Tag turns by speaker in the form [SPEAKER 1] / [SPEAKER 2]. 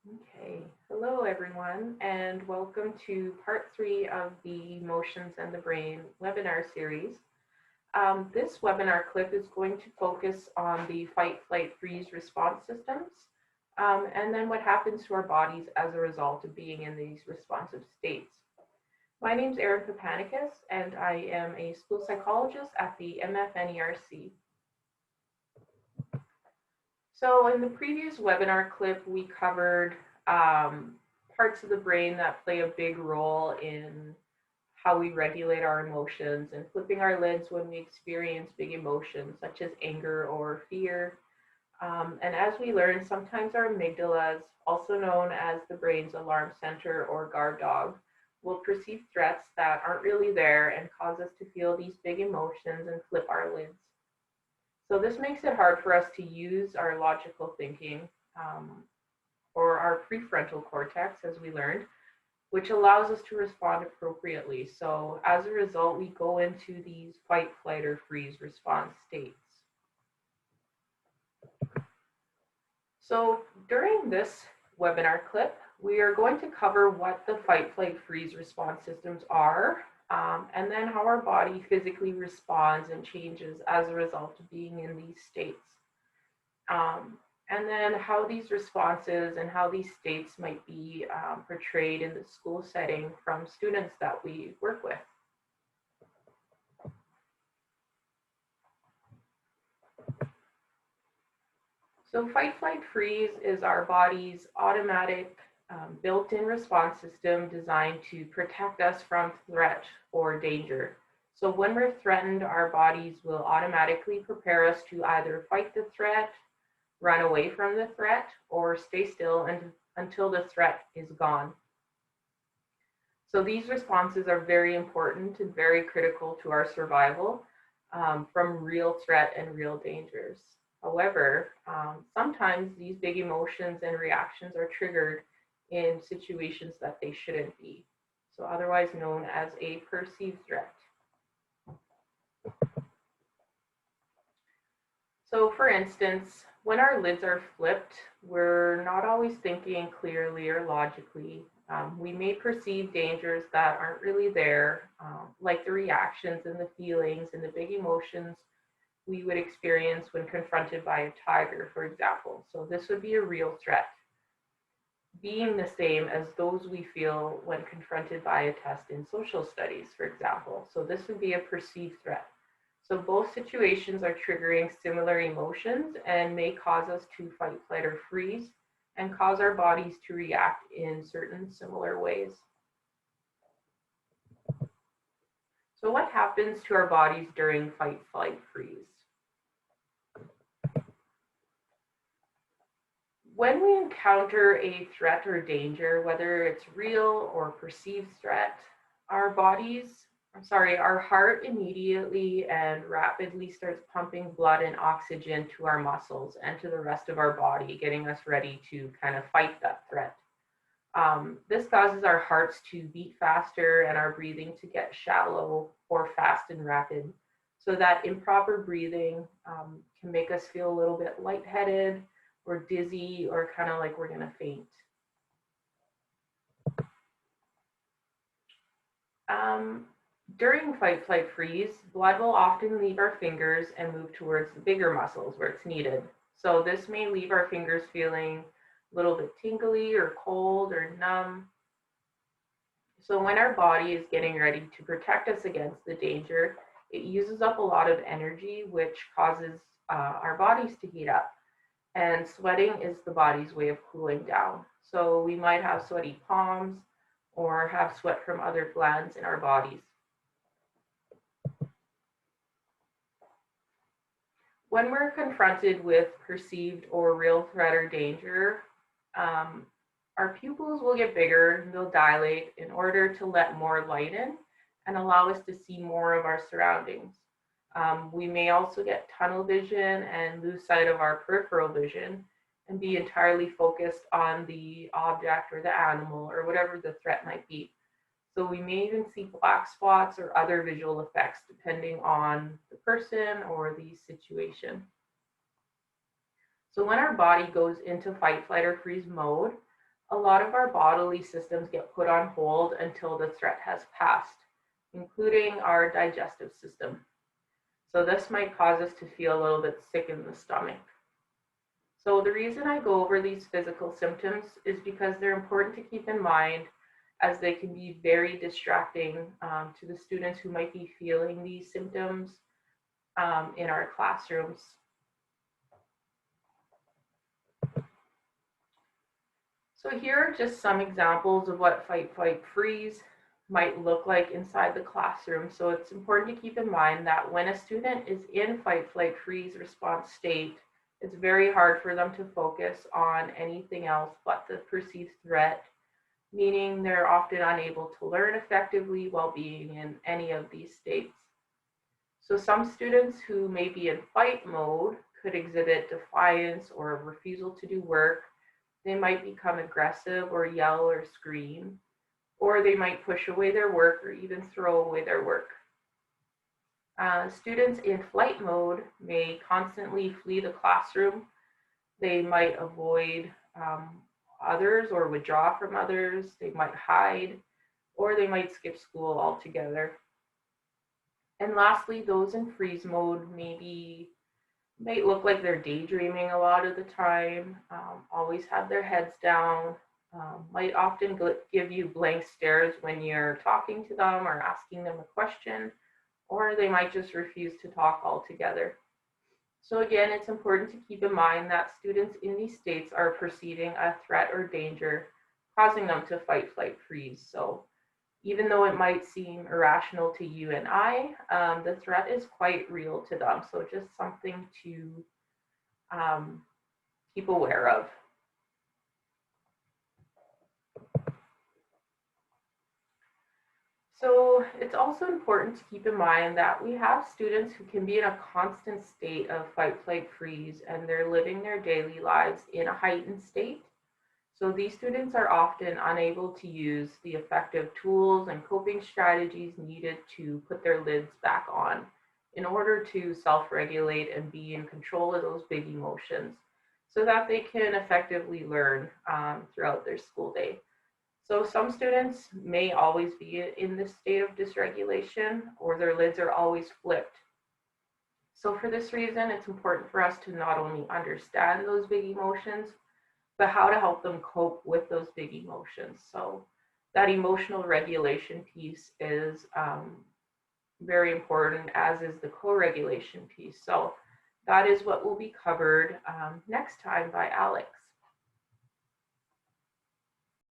[SPEAKER 1] Okay, hello everyone, and welcome to part three of the Emotions and the Brain webinar series. This webinar clip is going to focus on the fight, flight, freeze response systems, and then what happens to our bodies as a result of being in these responsive states. My name is Erin Papanicus, and I am a school psychologist at the MFNERC. So in the previous webinar clip, we covered parts of the brain that play a big role in how we regulate our emotions and flipping our lids when we experience big emotions such as anger or fear. And as we learn, sometimes our amygdalas, also known as the brain's alarm center or guard dog, will perceive threats that aren't really there and cause us to feel these big emotions and flip our lids. So this makes it hard for us to use our logical thinking or our prefrontal cortex, as we learned, which allows us to respond appropriately. So as a result, we go into these fight, flight, or freeze response states. So during this webinar clip, we are going to cover what the fight, flight, freeze response systems are, and then how our body physically responds and changes as a result of being in these states. And then how these responses and how these states might be portrayed in the school setting from students that we work with. So fight, flight, freeze is our body's automatic built-in response system designed to protect us from threat or danger. So when we're threatened, our bodies will automatically prepare us to either fight the threat, run away from the threat, or stay still until the threat is gone. So these responses are very important and very critical to our survival from real threat and real dangers. However, sometimes these big emotions and reactions are triggered in situations that they shouldn't be, so otherwise known as a perceived threat. So for instance, when our lids are flipped, we're not always thinking clearly or logically. We may perceive dangers that aren't really there, like the reactions and the feelings and the big emotions we would experience when confronted by a tiger, for example. So this would be a real threat, being the same as those we feel when confronted by a test in social studies, for example. So this would be a perceived threat. So both situations are triggering similar emotions and may cause us to fight, flight, or freeze and cause our bodies to react in certain similar ways. So what happens to our bodies during fight, flight, freeze? When we encounter a threat or danger, whether it's real or perceived threat, our heart immediately and rapidly starts pumping blood and oxygen to our muscles and to the rest of our body, getting us ready to kind of fight that threat. This causes our hearts to beat faster and our breathing to get shallow or fast and rapid. So that improper breathing can make us feel a little bit lightheaded or dizzy or kind of like we're going to faint. During fight, flight, freeze, blood will often leave our fingers and move towards the bigger muscles where it's needed. So this may leave our fingers feeling a little bit tingly or cold or numb. So when our body is getting ready to protect us against the danger, it uses up a lot of energy, which causes our bodies to heat up. And sweating is the body's way of cooling down. So we might have sweaty palms or have sweat from other glands in our bodies. When we're confronted with perceived or real threat or danger, our pupils will get bigger and they'll dilate in order to let more light in and allow us to see more of our surroundings. We may also get tunnel vision and lose sight of our peripheral vision and be entirely focused on the object or the animal or whatever the threat might be. So we may even see black spots or other visual effects depending on the person or the situation. So when our body goes into fight, flight, or freeze mode, a lot of our bodily systems get put on hold until the threat has passed, including our digestive system. So this might cause us to feel a little bit sick in the stomach. So the reason I go over these physical symptoms is because they're important to keep in mind, as they can be very distracting to the students who might be feeling these symptoms in our classrooms. So here are just some examples of what fight, flight, freeze might look like inside the classroom. So it's important to keep in mind that when a student is in fight, flight, freeze response state, it's very hard for them to focus on anything else but the perceived threat, meaning they're often unable to learn effectively while being in any of these states. So some students who may be in fight mode could exhibit defiance or refusal to do work. They might become aggressive or yell or scream, or they might push away their work or even throw away their work. Students in flight mode may constantly flee the classroom. They might avoid others or withdraw from others. They might hide, or they might skip school altogether. And lastly, those in freeze mode might look like they're daydreaming a lot of the time, always have their heads down, might often give you blank stares when you're talking to them or asking them a question, or they might just refuse to talk altogether. So again, it's important to keep in mind that students in these states are perceiving a threat or danger, causing them to fight, flight, freeze. So even though it might seem irrational to you and I, the threat is quite real to them. So just something to keep aware of. So it's also important to keep in mind that we have students who can be in a constant state of fight, flight, freeze, and they're living their daily lives in a heightened state. So these students are often unable to use the effective tools and coping strategies needed to put their lids back on in order to self-regulate and be in control of those big emotions so that they can effectively learn throughout their school day. So some students may always be in this state of dysregulation, or their lids are always flipped. So for this reason, it's important for us to not only understand those big emotions, but how to help them cope with those big emotions. So that emotional regulation piece is very important, as is the co-regulation piece. So that is what will be covered next time by Alex.